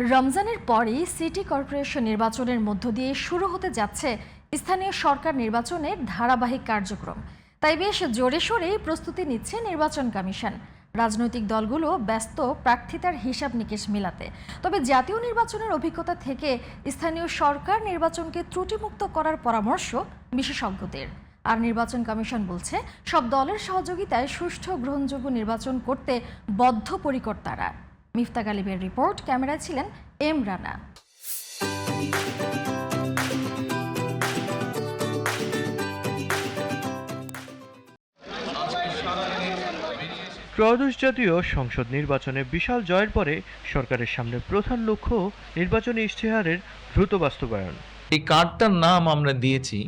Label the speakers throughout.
Speaker 1: রমজানের পরেই city corporation নির্বাচনের মধ্য দিয়ে শুরু হতে যাচ্ছে স্থানীয় সরকার নির্বাচনের ধারাবাহিক কার্যক্রম। তাই বেশ জোরে সোরে প্রস্তুতি নিচ্ছে নির্বাচন কমিশন। রাজনৈতিক দলগুলো ব্যস্ত প্রার্থিতার হিসাব নিকেশ মেলাতে। তবে জাতীয় নির্বাচনের অভিজ্ঞতা থেকে স্থানীয় সরকার নির্বাচনকে ত্রুটিমুক্ত করার পরামর্শ বিশেষজ্ঞদের। আর নির্বাচন কমিশন বলছে, সব দলের সহযোগিতায় সুষ্ঠু গ্রহণযোগ্য নির্বাচন করতে বদ্ধপরিকর তারা। মিফতা গালিবের রিপোর্ট, ক্যামেরায় ছিলেন এম রানা।
Speaker 2: ত্রয়োদশ জাতীয় সংসদ নির্বাচনে বিশাল জয়ের পরে সরকারের সামনে প্রধান লক্ষ্য নির্বাচনী ইশতেহারের দ্রুত বাস্তবায়ন।
Speaker 3: এই কার্ডটার নাম আমরা দিয়েছি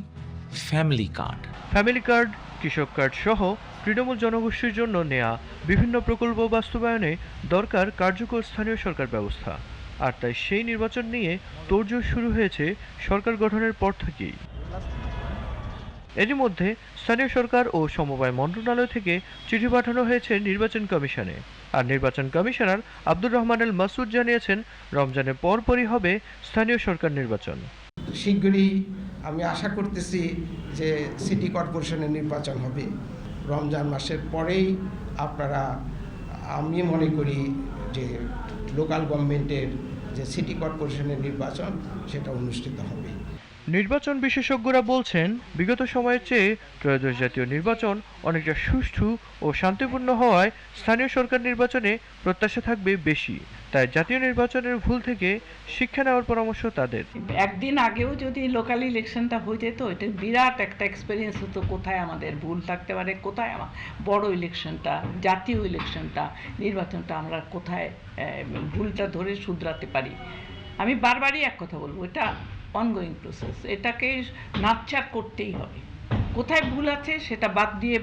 Speaker 3: ফ্যামিলি কার্ড।
Speaker 2: ফ্যামিলি কার্ড, কৃষক কার্ড সহ তৃণমূল জনগোষ্ঠীর জন্য নেয়া বিভিন্ন প্রকল্প বাস্তবায়নে দরকার কার্যকর স্থানীয় সরকার ব্যবস্থা। আর তাই সেই নির্বাচন নিয়ে তোড়জোড় শুরু হয়েছে সরকার গঠনের পর থেকেই। এরই মধ্যে স্থানীয় সরকার ও সমবায় মন্ত্রণালয় থেকে চিঠি পাঠানো হয়েছে নির্বাচন কমিশনে। আর নির্বাচন কমিশনার আব্দুর রহমান আল মাসুদ জানিয়েছেন, রমজানের পরপরই হবে স্থানীয় সরকার নির্বাচন।
Speaker 4: শীঘ্রই আমি আশা করতেছি যে সিটি কর্পোরেশনের নির্বাচন হবে। রমজান মাসের পরেই আমি মনে করি যে লোকাল গভর্নমেন্টের যে সিটি কর্পোরেশনের নির্বাচন সেটা অনুষ্ঠিত হবে।
Speaker 2: নির্বাচন বিশেষজ্ঞরা বলছেন, বিগত সময়ের চেয়ে ত্রয়োদশ জাতীয় নির্বাচন অনেকটা সুষ্ঠু ও শান্তিপূর্ণ হওয়ায় স্থানীয় সরকার নির্বাচনে প্রত্যাশা থাকবে বেশি। তাই জাতীয় নির্বাচনের ভুল থেকে শিক্ষা নেওয়ার পরামর্শ তাদের।
Speaker 5: একদিন আগেও যদি লোকাল ইলেকশনটা হয়ে যেত, এটা বিরাট একটা এক্সপিরিয়েন্স হতো, কোথায় আমাদের ভুল থাকতে পারে, কোথায় আমার বড় ইলেকশনটা, জাতীয় ইলেকশনটা, নির্বাচনটা আমরা কোথায় ভুলটা ধরে শুধরাতে পারি। আমি বারবারই এক কথা বলবো, এটা অনগোয়িং প্রসেস, এটাকে নাচ্চার করতেই হবে। কোথায় ভুল আছে সেটা বাদ দিয়ে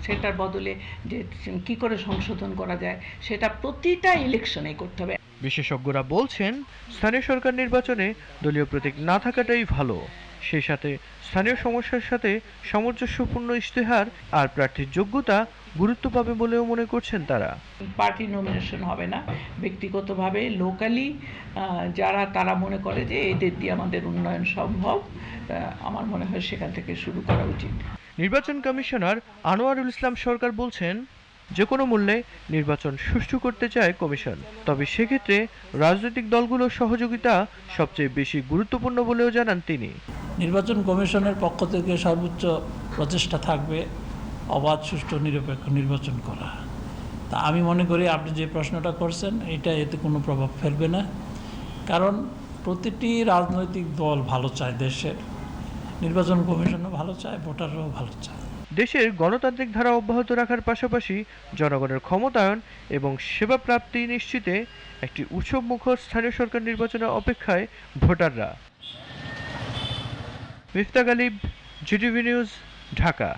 Speaker 5: সেটার বদলে যে কি করে সংশোধন করা যায় সেটা প্রতিটা ইলেকশনে করতে হবে।
Speaker 2: বিশেষজ্ঞরা বলছেন, স্থানীয় সরকার নির্বাচনে দলীয় প্রতীক না থাকাটাই ভালো। সেই সাথে স্থানীয় সমস্যার সাথে সামঞ্জস্যপূর্ণ ইশতেহার আর প্রার্থীর যোগ্যতা গুরুত্ব পাবে বলেও মনে করছেন তারা।
Speaker 5: পার্টি নমিনেশন হবে না, ব্যক্তিগতভাবে লোকালি তারা মনে করে যে এদের দিয়ে আমাদের উন্নয়ন সম্ভব, আমার মনে হয় সেখান থেকে শুরু করা উচিত।
Speaker 2: নির্বাচন কমিশনার আনোয়ারুল ইসলাম সরকার বলছেন, যে কোনো মূল্যে নির্বাচন সুষ্ঠু করতে চায় কমিশন। তবে সেক্ষেত্রে রাজনৈতিক দলগুলোর সহযোগিতা সবচেয়ে বেশি গুরুত্বপূর্ণ বলেও জানান তিনি।
Speaker 6: নির্বাচন কমিশনের পক্ষ থেকে সর্বোচ্চ প্রচেষ্টা থাকবে অবাধ, সুষ্ঠু, নিরপেক্ষ নির্বাচন করা। তা আমি মনে করি আপনি যে প্রশ্নটা করছেন এটা এতে কোনো প্রভাব ফেলবে না, কারণ প্রতিটি রাজনৈতিক দল ভালো চায় দেশের, নির্বাচন কমিশনও ভালো চায়, ভোটাররাও ভালো চায়।
Speaker 2: দেশের গণতান্ত্রিক ধারা অব্যাহত রাখার পাশাপাশি জনগণের ক্ষমতায়ন এবং সেবা প্রাপ্তি নিশ্চিতে একটি উৎসবমুখর স্থানীয় সরকার নির্বাচনের অপেক্ষায় ভোটাররা। Mifta Ghalib, GTV news, Dhaka.